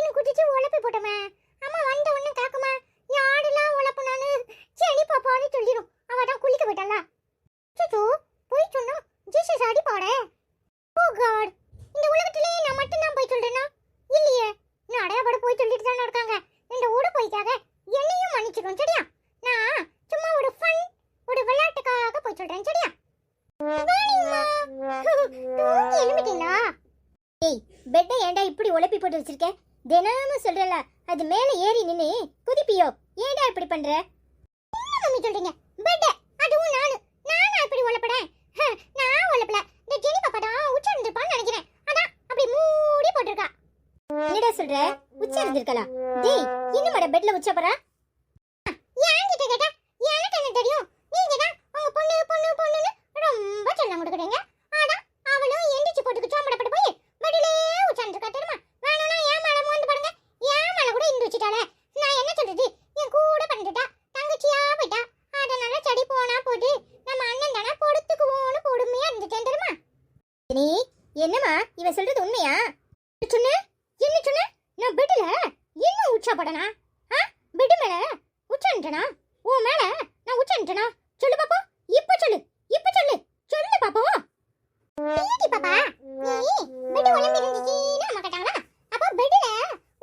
எல்லாத்தையும் குடிச்சு உழப்பி போட்டோமே. அம்மா வந்த உடனே காக்குமா யாரெல்லாம் உழப்புனான்னு சரி பாப்பான்னு சொல்லிடும். அவ தான் குளிக்க போயிட்டாளா. சுச்சு போய் சொன்னா ஜீசஸ் அடி பாட. ஓ காட், இந்த உலகத்திலே நான் மட்டும் தான் போய் சொல்றேனா? இல்லையே, நிறைய பேர் போய் சொல்லிட்டு தானே இருக்காங்க. இந்த ஊட போய்க்காக என்னையும் மன்னிச்சிடும் சரியா? நான் சும்மா ஒரு ஃபன், ஒரு விளையாட்டுக்காக போய் சொல்றேன் சரியா? எழுமிட்டீங்களா? ஏய், பெட்டை ஏன்டா இப்படி உழப்பி போட்டு வச்சிருக்க? தினமும் சொல்றல அது மேல ஏறி நின்னு குதிப்பியோ, ஏன்டா இப்படி பண்ற? என்ன மம்மி சொல்றீங்க? பெட்டை அதுவும் நானா இப்படி உழப்பறேன்? நான் உழப்பல, இந்த ஜெனி பாப்பா தான் உச்ச இருந்திருப்பான்னு நினைக்கிறேன். அதான் அப்படி மூடி போட்டுருக்கா. என்னடா சொல்ற? உச்ச இருந்திருக்கலாம்? டேய், இன்னும் பெட்ல உச்ச போறா? ஏன் கிட்ட கேட்டா எனக்கு என்ன தெரியும்? நீங்க தான் உங்க பொண்ணு பொண்ணு பொண்ணுன்னு ரொம்ப சொல்ல கொடுக்குறீங்க. ஆனா அவளும் எந்திரிச்சு போட்டுக்கு சோம்படப்பட்டு போய் பெட்ல உட்கார்ந்துருக்கா தெரியுமா? வேணும்னா ஏன் மேல மோந்து பாருங்க. ஏன் மேல கூட இருந்து வச்சுட்டாளே. நான் என்ன சொல்றது? என் கூட பண்ணிட்டா தங்கச்சியா போயிட்டா. அதனால சடி போனா போட்டு நம்ம அண்ணன் தானே பொடுத்துக்குவோன்னு பொறுமையா இருந்துட்டேன் தெரியுமா? நீ என்னம்மா இவன் சொல்றது உண்மையா? சொன்ன என்ன சொன்ன? நான் பெட்ல இன்னும் உச்சா போடனா? பெட் மேல உச்சன்ட்டனா? உன் மேல நான் உச்சன்ட்டனா? சொல்லு பாப்பா, இப்ப சொல்லு, இப்ப சொல்லு, சொல்லு பாப்பா. நீடி பாப்பா, நீ பெட் ஒலம்பி இருந்துச்சீனா அம்மா கேட்டாங்களா? அப்ப பெட்ல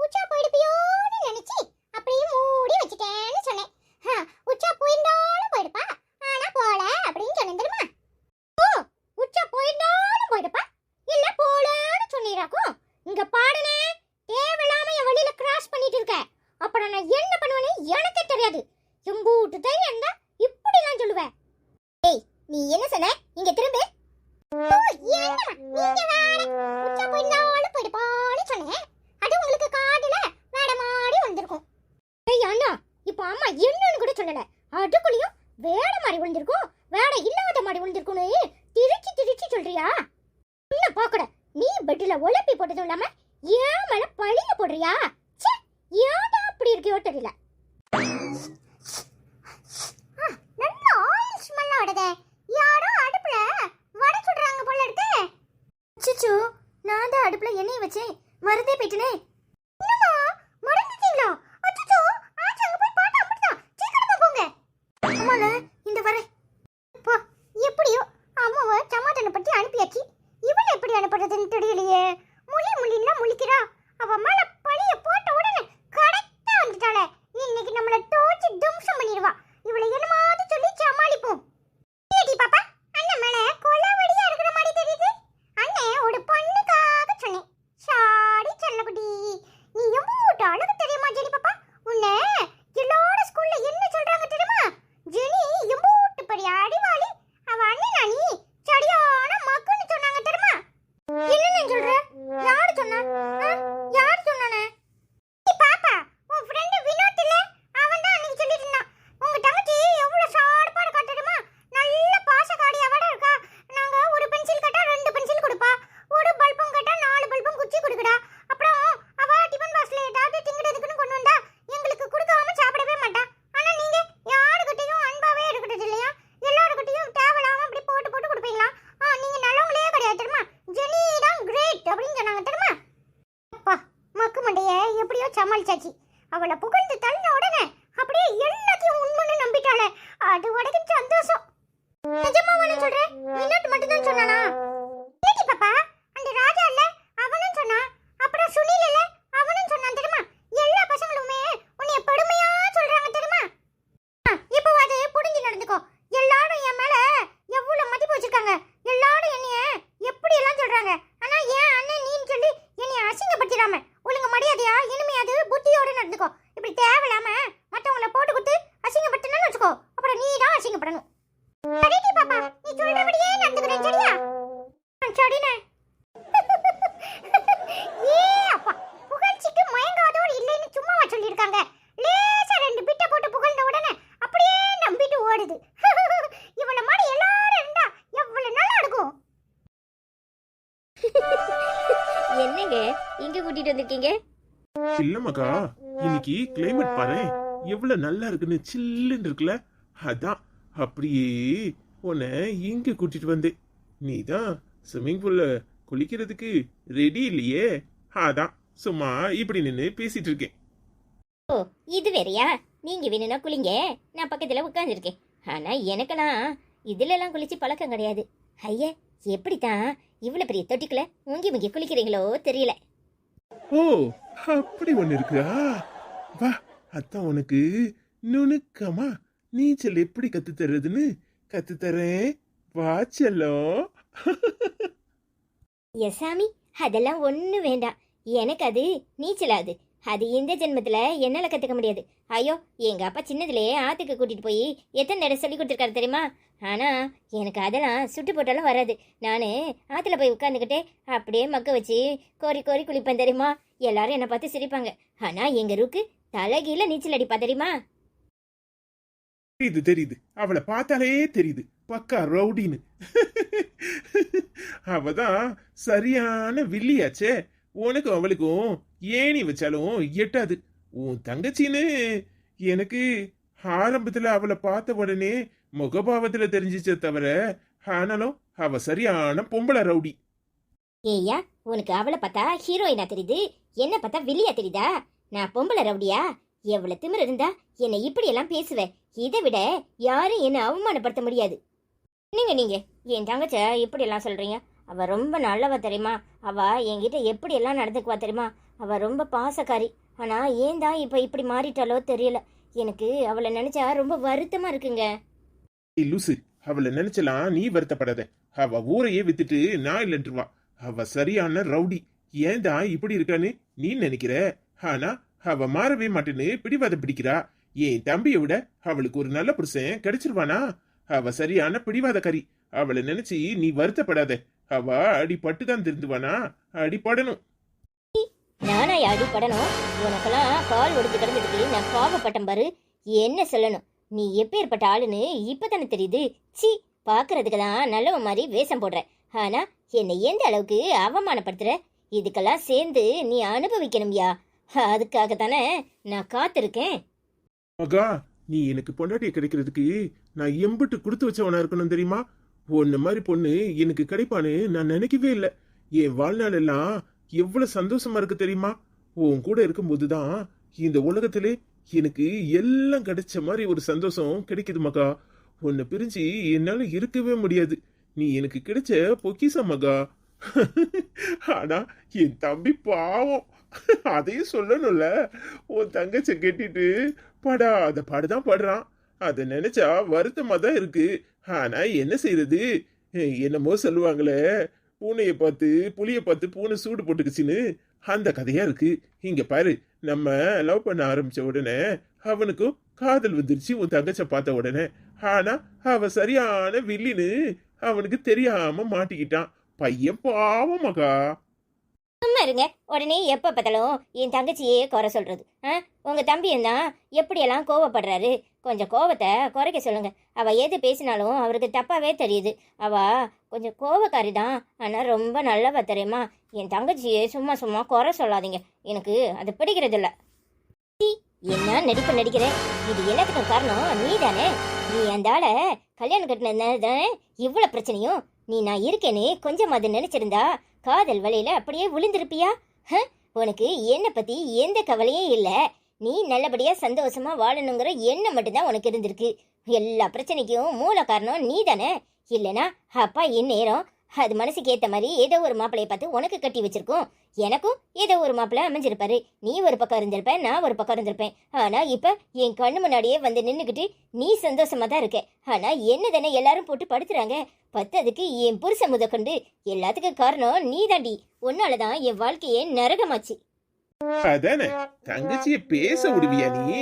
உச்சா போயிடுப்பியோன்னு நினைச்சி அப்படியே மூடி வச்சிட்டேன்னு சொன்னேன். உச்சா போயிருந்தாலும் போயிடுப்பா, ஆனா போல அப்படின்னு சொன்னேன் தெரியுமா? ஓ, உச்சா போயிருந்தாலும் போயிடுப்பா, இல்ல போலன்னு சொன்னீராக்கும். இங்க பாடுனே, தேவையில்லாம என் வழியில கிராஸ் பண்ணிட்டு இருக்க. அப்புறம் நான் என்ன பண்ணுவேன்னு எனக்கே தெரியாது. எம்பூட்டு தைரியம் இருந்தா இப்படிலாம் சொல்லுவேன். ஏய், நீ என்ன சொன்ன? இங்க திரும்ப. நீங்க வேற உச்சா போயிருந்தாலும் போயிடுப்பான்னு சொன்னேன். அது உங்களுக்கு காதுல வேற மாதிரி வந்திருக்கும். ஏய் அண்ணா, இப்போ அம்மா என்னன்னு கூட சொல்லல. அதுக்குள்ளயும் வேற மாதிரி விழுந்திருக்கும், வேற இல்லாத மாதிரி விழுந்திருக்கும்னு திருச்சி திருச்சி சொல்றியா? என்ன பாக்கட, நீ பெட்ல உழப்பி போட்டதும் இல்லாம ஏன் மேல பழிய போடுறியா? ஏன்டா அப்படி இருக்கியோ தெரியல. நல்ல ஆயில் ஸ்மெல் வருதே. யாரோ அடுப்புல வடை சுடுறாங்க போல இருக்கு. சிச்சு, நான் தான் அடுப்புல எண்ணெய் வச்சேன், மறந்தே போயிட்டனே. என்னம்மா மறந்துட்டீங்களா? அச்சச்சோ, ஆச்சு அங்க போய் பாட்டா அப்படிதான். சீக்கிரமா போங்க. அம்மால இந்த வரை. போ, எப்படியோ அம்மாவை சமாதான பத்தி அனுப்பியாச்சு. இவளை எப்படி அனுப்புறதுன்னு தெரியலையே. முள்ளிலாம் முழிக்கிறா. அவ மேல பழிய போட்ட உடனே கரெக்டா வந்துட்டாளே. இன்னைக்கு நம்மள தோச்சு தும்சம் பண்ணிடுவா. இவளை என்னமாவது சொல்லி சமாளிப்போம். ஏடி பாப்பா, அண்ணன் மேல கொலவடியா இருக்கிற மாதிரி தெரியுது. அண்ணன் ஒரு பொண்ணுக்காக சொன்னேன். சாடி செல்லக்குட்டி, நீ எம்பூட்டு அழகு தெரியுமா ஜெனி பாப்பா? உன்னை எல்லார ஸ்கூல்ல என்ன சொல்றாங்க தெரியுமா? ஜெனி எம்பூட்டு பெரிய அடிவாளி, அவ அண்ணன் நீ சரியான மக்குன்னு சொன்னாங்க தெரியுமா? என்னன்னு சொல்ற? யாரு சொன்னா? யார் சொன்னானே? பாப்பா, உன் ஃப்ரெண்ட் வினோத் இல்ல, அவன் தான் அன்னைக்கு சொல்லிட்டு இருந்தான். உங்க தங்கச்சி எவ்வளவு ஷார்ப்பா இருக்கா தெரியுமா? நல்ல பாசக்காரியாவோட இருக்கா. நாங்க ஒரு பென்சில் கேட்டா 2 பென்சில் கொடுப்பா, ஒரு பல்பம் கேட்டா 4 பல்பம் குச்சி கொடுக்குறா. அப்புறம் அவ டிபன் பாக்ஸ்ல ஏதாவது திங்கிறதுக்குன்னு கொண்டு வந்தா எங்களுக்கு கொடுக்காம சாப்பிடவே மாட்டா. ஆனா நீங்க யாருக்கிட்டையும் அன்பாவே இருக்கிறது இல்லையா? எல்லாருக்கிட்டையும் தேவையில்லாம அப்படி போட்டு போட்டு கொடுப்பீங்களா? நீங்க நல்லவங்களே கிடையாது தெரியுமா? ஜெனி தான் கிரேட் அப்படின்னு சொன்னாங்க தெரியுமா? அப்பா, மக்கு மண்டைய எப்படியோ சமாளிச்சாச்சு. அவளை புகழ்ந்து தள்ளின உடனே அப்படியே எல்லாத்தையும் உண்மைன்னு நம்பிட்டாளே. அது உனக்கு சந்தோஷம். நிஜமா வேணும் சொல்றேன். வினோத் மட்டும் தான் சொன்னானா? ஏடி பாப்பா, அந்த ராஜா இல்ல அவனும் சொன்னா. அப்புறம் சுனில் இல்ல அவனும் சொன்னான் தெரியுமா? எல்லா பசங்களுமே உன்னை பெருமையா சொல்றாங்க தெரியுமா? இப்போ அது புடிஞ்சு நடந்துக்கோ. எல்லாரும் என் மேல எவ்வளவு மதிப்பு வச்சிருக்காங்க. எல்லாரும் என்னைய எப்படி எல்லாம் சொல்றாங்க. ஆனா ஏன் அண்ணன் நீன்னு சொல்லி என்னைய அசிங்கப்படுத்திடாம ஒழுங்கு மரியாதையா இனிமையாது புத்தியோட நடந்துக்கோ. இப்படி தேவையில்லாம மற்றவங்களை போட்டு கொடுத்து அசிங்கப்படுத்தணும்னு வச்சுக்கோ. அப்புறம் நீ தான் அசிங்கப்படணும். சரிடி பாப்பா, நீ சொல்றபடியே நடந்துக்கிறேன் சரியா? சரிண்ணே. ஏ அப்பா, புகழ்ச்சிக்கு மயங்காதோர் இல்லைன்னு சும்மாவா சொல்லியிருக்காங்க? லேசா 2 பிட்ட போட்டு புகழ்ந்த உடனே அப்படியே நம்பிட்டு ஓடுது. இவள மாதிரி எல்லாரும் இருந்தா எவ்வளவு நல்லா இருக்கும். என்னங்க இங்க கூட்டிட்டு வந்திருக்கீங்க? இல்ல மகா, இன்னைக்கு கிளைமேட் பாரு எவ்வளவு நல்லா இருக்குன்னு, சில்லுன்னு இருக்குல்ல. அதான் அப்படியே உன்னை இங்க கூட்டிட்டு வந்தேன். நீ தான் ஸ்விம்மிங் பூல்ல குளிக்கிறதுக்கு ரெடி இல்லையே, அதான் சும்மா இப்படி நின்று பேசிட்டு இருக்கேன். ஓ இது வேறயா? நீங்க வேணும்னா குளிங்க, நான் பக்கத்துல உட்காந்துருக்கேன். ஆனா எனக்கெல்லாம் இதுலலாம் குளிச்சு பழக்கம் கிடையாது. ஐயா, எப்படித்தான் இவ்வளவு பெரிய தொட்டிக்குள்ள முங்கி முங்கி குளிக்கிறீங்களோ தெரியல. ஓ, அப்படி ஒண்ணு இருக்குதா? வா, அதான் உனக்கு நுணுக்கமா நீச்சல் எப்படி கத்து தர்றதுன்னு கத்து தரேன். வா செல்லம். எசாமி, அதெல்லாம் ஒண்ணு வேண்டாம். எனக்கு அது நீச்சலாது. அது இந்த ஜென்மத்துல என்னால கத்துக்க முடியாது. ஐயோ, எங்க அப்பா சின்னதுலயே ஆத்துக்கு கூட்டிட்டு போய் எத்தனை தடவை சொல்லி கொடுத்துருக்காரு தெரியுமா? ஆனா எனக்கு அதெல்லாம் சுட்டு போட்டாலும் வராது. நானு ஆத்துல போய் உட்காந்துக்கிட்டே அப்படியே மக்க வச்சு கோரி கோரி குளிப்பேன் தெரியுமா? எல்லாரும் என்னை பார்த்து சிரிப்பாங்க. ஆனா எங்க ருக்கு தலைகீழ நீச்சல் அடிப்பா தெரியுமா? தெரியுது தெரியுது, அவளை பார்த்தாலே தெரியுது, பக்கா ரவுடின்னு. அவதான் சரியான வில்லியாச்சே. உனக்கும் அவளுக்கும் ஏணி வச்சாலும் எட்டாது. உன் தங்கச்சின்னு எனக்கு ஆரம்பத்துல அவளை பார்த்த உடனே முகபாவத்துல தெரிஞ்சிச்சே தவிர, ஆனாலும் அவ சரியான பொம்பளை ரவுடி. ஏய்யா, உனக்கு அவளை பார்த்தா ஹீரோயினா தெரியுது, என்ன பார்த்தா வில்லியா தெரியுதா? நான் பொம்பளை ரவுடியா? எவ்வளவு திமிரு இருந்தா என்னை இப்படி எல்லாம் பேசுவேன். இதை விட யாரும் என்ன அவமானப்படுத்த முடியாது. நீங்க என் தங்கச்ச இப்படி எல்லாம் சொல்றீங்க. அவ ரொம்ப நல்லவ தெரியுமா? அவ என்கிட்ட எப்படி எல்லாம் நடந்துக்குவா தெரியுமா? அவ ரொம்ப பாசக்காரி. ஆனா ஏன் தான் இப்ப இப்படி மாறிட்டாலோ தெரியல. எனக்கு அவளை நினைச்சா ரொம்ப வருத்தமா இருக்குங்க. ஏய் லூசு, அவளை நினைச்சலாம் நீ வருத்தப்படாத. அவ ஊரையே வித்துட்டு நான் இல்லைன்றுவா. அவ சரியான ரவுடி. ஏன்தான் இப்படி இருக்கான்னு நீ நினைக்கிற? ஆனா அவ மாறவே மாட்டேன்னு பிடிவாதம் பிடிக்கிறா. என் தம்பியை விட அவளுக்கு ஒரு நல்ல புருஷன் கிடைச்சிருவானா? அவ சரியான பிடிவாதக்காரி. அவளை நினைச்சு நீ வருத்தப்படாத. அவ அடிபட்டுதான் திருந்துவானா? அடிபடணும். நானா அடிப்படணும்? உனக்கெல்லாம் கால் ஒடிச்சு கிடந்ததுக்கு நான் பாவப்பட்டம் பாரு. என்ன சொல்லணும்? நீ எப்பேற்பட்ட ஆளுன்னு இப்பதானே தெரியுது. சி, பாக்குறதுக்கு தான் நல்லவ மாதிரி வேஷம் போடுற. ஆனா என்னை எந்த அளவுக்கு அவமானப்படுத்துற? இதுக்கெல்லாம் சேர்ந்து நீ அனுபவிக்கணும்யா. அதுக்காக தானே நான் காத்திருக்கேன். மகா, நீ எனக்கு பொண்டாட்டியை கிடைக்கிறதுக்கு நான் எம்பிட்டு கொடுத்து வச்சவனா இருக்கணும் தெரியுமா? உன்ன மாதிரி பொண்ணு எனக்கு கிடைப்பான்னு நான் நினைக்கவே இல்லை. என் வாழ்நாள் எல்லாம் எவ்வளவு சந்தோஷமா இருக்கு தெரியுமா? உன் கூட இருக்கும்போதுதான் இந்த உலகத்திலே எனக்கு எல்லாம் கிடைச்ச மாதிரி ஒரு சந்தோஷம் கிடைக்குது மகா. உன்னை பிரிஞ்சு என்னால இருக்கவே முடியாது. நீ எனக்கு கிடைச்ச பொக்கிஷம் மகா. ஆனா என் தம்பி பாவம், அதையும் சொல்லணும்ல. உன் தங்கச்ச கெட்டிட்டு படாத பாடுதான் படுறான். அதை நினைச்சா வருத்தமா தான் இருக்கு. ஆனா என்ன செய்யறது? என்னமோ சொல்லுவாங்களே, பூனையை பார்த்து புளிய பார்த்து பூனை சூடு போட்டுக்குச்சின்னு, அந்த கதையா இருக்கு. இங்க பாரு, நம்ம லவ் பண்ண ஆரம்பிச்ச உடனே அவனுக்கும் காதல் வந்துருச்சு உன் தங்கச்ச பார்த்த உடனே. ஆனா அவ சரியான வில்லின்னு அவனுக்கு தெரியாம மாட்டிக்கிட்டான். பையன் பாவம் மகா. சும்மா இருங்க. உடனே எப்ப பார்த்தாலும் என் தங்கச்சியே குறை சொல்றது. உங்க தம்பி என்ன எப்படியெல்லாம் கோவப்படுறாரு? கொஞ்சம் கோவத்தை குறைக்க சொல்லுங்க. அவ எது பேசினாலும் அவருக்கு தப்பாவே தெரியுது. அவ கொஞ்சம் கோவக்காரி தான், ஆனா ரொம்ப நல்லவ தெரியுமா? என் தங்கச்சியே சும்மா சும்மா குறை சொல்லாதீங்க. எனக்கு அது பிடிக்கிறது இல்ல. என்ன நடிப்பு நடிக்கிற? இது எல்லாத்துக்கும் காரணம் நீ தானே. நீ அந்த ஆளை கல்யாணம் கட்டினதானே இவ்வளவு பிரச்சனையும். நீ நான் இருக்கேன்னு கொஞ்சம் அது நினைச்சிருந்தா காதல் வலையில அப்படியே விழுந்திருப்பியா? உனக்கு என்ன பத்தி எந்த கவலையும் இல்ல. நீ நல்லபடியா சந்தோஷமா வாழணுங்கிற எண்ணம் மட்டும்தான் உனக்கு இருந்திருக்கு. எல்லா பிரச்சனைக்கும் மூல காரணம் நீ தானே. இல்லனா அப்பா இந்நேரம் அது மனசுக்கு ஏத்த மாதிரி ஏதோ ஒரு மாப்பிளைய பார்த்து உனக்கு கட்டி வச்சிருக்கோம். எனக்கும் ஏதோ ஒரு மாப்பிள்ளை அமைஞ்சிருப்பாரு. நீ ஒரு பக்கம் இருந்திருப்பேன், நான் ஒரு பக்கம் இருந்திருப்பேன். ஆனா இப்ப என் கண்ணு முன்னாடியே வந்து நின்னுக்கிட்டு நீ சந்தோஷமா தான் இருக்க. ஆனா என்ன தானே எல்லாரும் போட்டு படுத்துறாங்க. பத்ததுக்கு என் புருஷ முதற்கொண்டு எல்லாத்துக்கும் காரணம் நீ தாண்டி. உன்னாலதான் என் வாழ்க்கையே நரகமாச்சு. அதானே, தங்கச்சிய பேச விடுவியா நீ?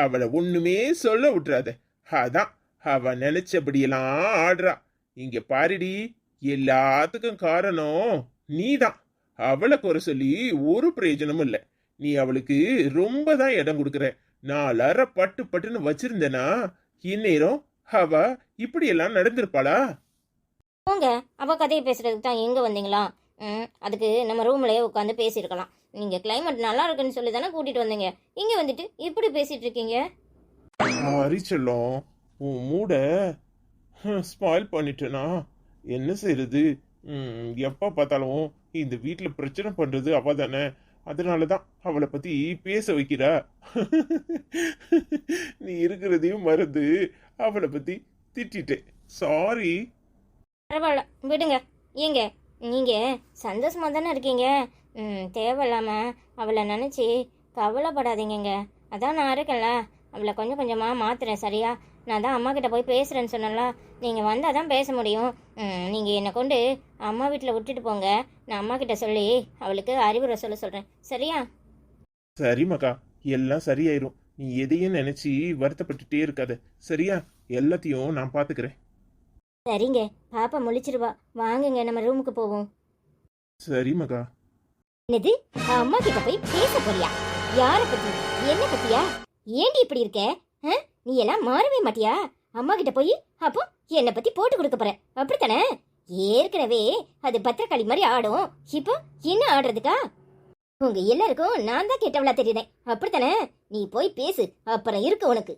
அவளை ஒண்ணுமே சொல்ல விட்டுறாத. அதான் அவ நினைச்சபடியெல்லாம் ஆடுறா. இங்க பாருடி, எல்லாத்துக்கும் காரணம் நீதான். அவளை குறை சொல்லி ஒரு பிரயோஜனமும் இல்ல. நீ அவளுக்கு ரொம்ப தான் இடம் கொடுக்குற. நாலரை பட்டு பட்டுன்னு வச்சிருந்தேனா இந்நேரம் அவ இப்படி எல்லாம் நடந்திருப்பாளா? போங்க, அவ கதையை பேசுறதுக்கு தான் எங்க வந்தீங்களா? அதுக்கு நம்ம ரூம்லயே உட்காந்து பேசியிருக்கலாம். நீங்க கிளைமேட் நல்லா இருக்குன்னு சொல்லி தானே கூட்டிட்டு வந்தீங்க. இங்க வந்துட்டு இப்படி பேசிட்டு இருக்கீங்க. செல்லம், உன் மூட ஸ்பாயில் பண்ணிட்டேனா? என்ன செய்யறது? எப்ப பார்த்தாலும் இந்த வீட்டுல பிரச்சனை பண்றது அவ தானே. அதனாலதான் அவளை பத்தி பேச வைக்கிறா. நீ இருக்கிறதையும் மறந்து அவளை பத்தி திட்டிட்டேன். சாரி. பரவாயில்ல விடுங்க. ஏங்க நீங்க சந்தோஷமா தானே இருக்கீங்க. தேவையில்லாம அவளை நினைச்சு கவலைப்படாதீங்கங்க. அதான் நான் இருக்கேன்ல, அவளை கொஞ்சம் கொஞ்சமா மாத்துறேன். சரியா? நான் தான் அம்மா கிட்ட போய் பேசுறேன்னு சொன்னல. நீங்க வந்தால் தான் பேச முடியும். நீங்க என்னை கொண்டு அம்மா வீட்டில் விட்டுட்டு போங்க. நான் அம்மா கிட்ட சொல்லி அவளுக்கு அறிவுரை சொல்றேன். சரியா? சரி மகா, எல்லாம் சரியாயிரும். நீ எதையும் நினைச்சு வருத்தப்பட்டுட்டே இருக்காத. சரியா? எல்லாத்தையும் நான் பாத்துக்கிறேன். சரிங்க. பாப்பா முழிச்சிருவா. வாங்குங்க, நம்ம ரூமுக்கு போவோம். சரி மகா. என்னது? அம்மா கிட்ட போய் பேச போறியா? யார பத்தி? என்ன பத்தியா? ஏண்டி இப்படி இருக்க? நீ எல்லாம் மாறவே மாட்டியா? அம்மா கிட்ட போய் அப்போ என்னை பத்தி போட்டு கொடுக்க போற, அப்படித்தானே? ஏற்கனவே அது பத்திரக்காளி மாதிரி ஆடும். இப்போ என்ன ஆடுறதுக்கா? உங்க எல்லாருக்கும் நான் தான் கெட்டவளா தெரியுதேன், அப்படித்தானே? நீ போய் பேசு, அப்புறம் இருக்கு உனக்கு.